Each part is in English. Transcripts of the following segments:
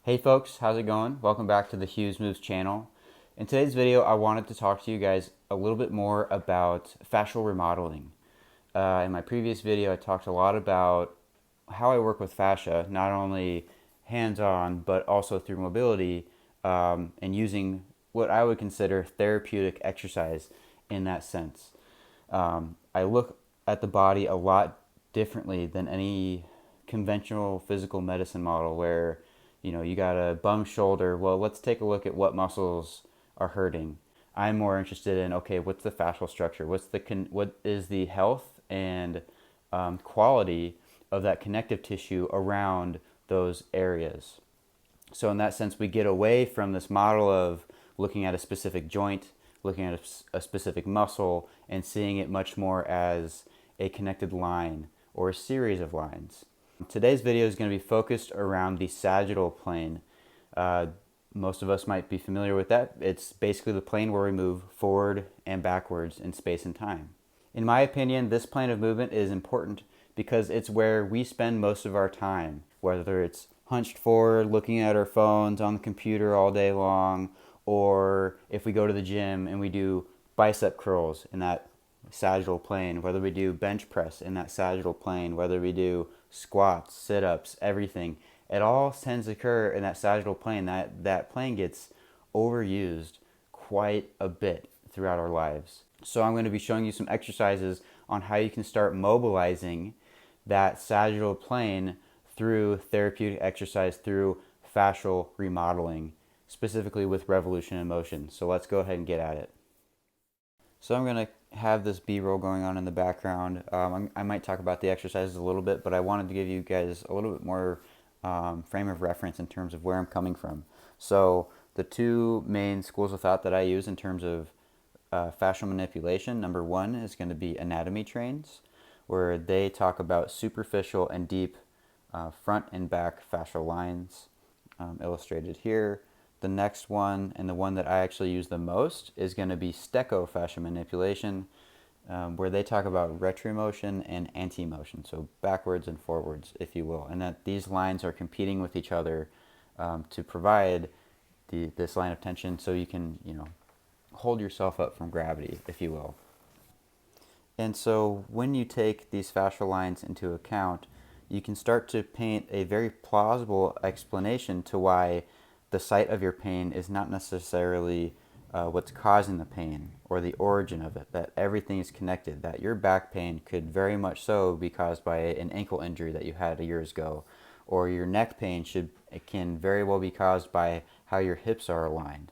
Hey folks, how's it going? Welcome back to the Hughes Moves channel. In today's video, I wanted to talk to you guys a little bit more about fascial remodeling. In my previous video, I talked a lot about how I work with fascia, not only hands-on, but also through mobility, and using what I would consider therapeutic exercise in that sense. I look at the body a lot differently than any conventional physical medicine model where you got a bum shoulder. Well, let's take a look at what muscles are hurting. I'm more interested in, okay, what's the fascial structure? What is the health and quality of that connective tissue around those areas? So in that sense, we get away from this model of looking at a specific joint, looking at a specific muscle, and seeing it much more as a connected line or a series of lines. Today's video is going to be focused around the sagittal plane. Most of us might be familiar with that. It's basically the plane where we move forward and backwards in space and time. In my opinion, this plane of movement is important because it's where we spend most of our time, whether it's hunched forward, looking at our phones on the computer all day long, or if we go to the gym and we do bicep curls in that sagittal plane, whether we do bench press in that sagittal plane, whether we do squats, sit-ups, everything. It all tends to occur in that sagittal plane. That plane gets overused quite a bit throughout our lives. So I'm going to be showing you some exercises on how you can start mobilizing that sagittal plane through therapeutic exercise, through fascial remodeling, specifically with revolution and motion. So let's go ahead and get at it. So I'm going to have this B-roll going on in the background. I might talk about the exercises a little bit, but I wanted to give you guys a little bit more frame of reference in terms of where I'm coming from. So the two main schools of thought that I use in terms of fascial manipulation, number one is going to be anatomy trains, where they talk about superficial and deep front and back fascial lines, illustrated here. The next one, and the one that I actually use the most, is going to be stechofascial manipulation, where they talk about retromotion and antimotion, so backwards and forwards, if you will, and that these lines are competing with each other to provide this line of tension so you can, hold yourself up from gravity, if you will. And so when you take these fascial lines into account, you can start to paint a very plausible explanation to why the site of your pain is not necessarily what's causing the pain or the origin of it, that everything is connected, that your back pain could very much so be caused by an ankle injury that you had years ago, or your neck pain can very well be caused by how your hips are aligned.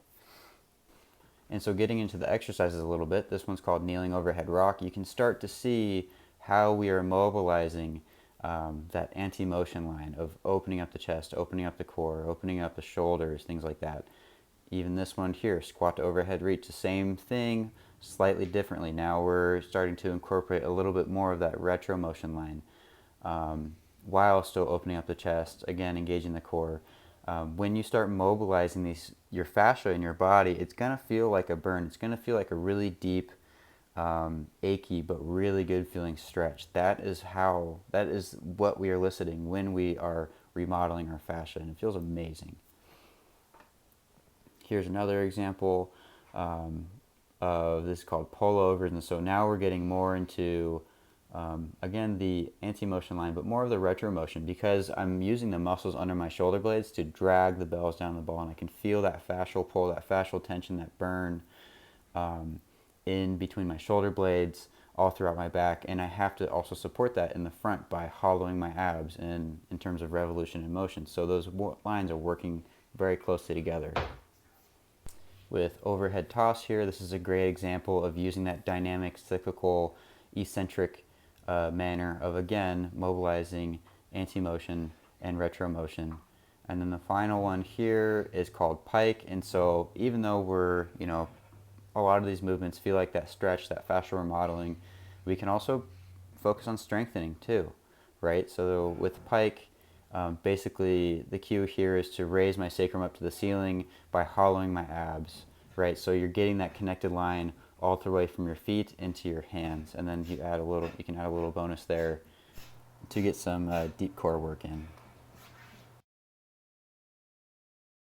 And so getting into the exercises a little bit, this one's called kneeling overhead rock. You can start to see how we are mobilizing that anti-motion line of opening up the chest, opening up the core, opening up the shoulders, things like that. Even this one here, squat to overhead reach, the same thing, slightly differently. Now we're starting to incorporate a little bit more of that retromotion line while still opening up the chest, again engaging the core. When you start mobilizing your fascia in your body, it's going to feel like a burn. It's going to feel like a really deep, achy but really good feeling stretch. That is what we are eliciting when we are remodeling our fascia, and it feels amazing. Here's another example of this called pullovers, and so now we're getting more into again the anti-motion line, but more of the retromotion, because I'm using the muscles under my shoulder blades to drag the bells down the ball, and I can feel that fascial pull, that fascial tension, that burn in between my shoulder blades all throughout my back. And I have to also support that in the front by hollowing my abs in terms of revolution and motion. So those lines are working very closely together. With overhead toss here, this is a great example of using that dynamic, cyclical, eccentric manner of, again, mobilizing anti-motion and retromotion. And then the final one here is called pike. And so even though we're, a lot of these movements feel like that stretch, that fascial remodeling, we can also focus on strengthening too, right? So with pike, basically the cue here is to raise my sacrum up to the ceiling by hollowing my abs, right? So you're getting that connected line all the way from your feet into your hands, and then you can add a little bonus there to get some deep core work in.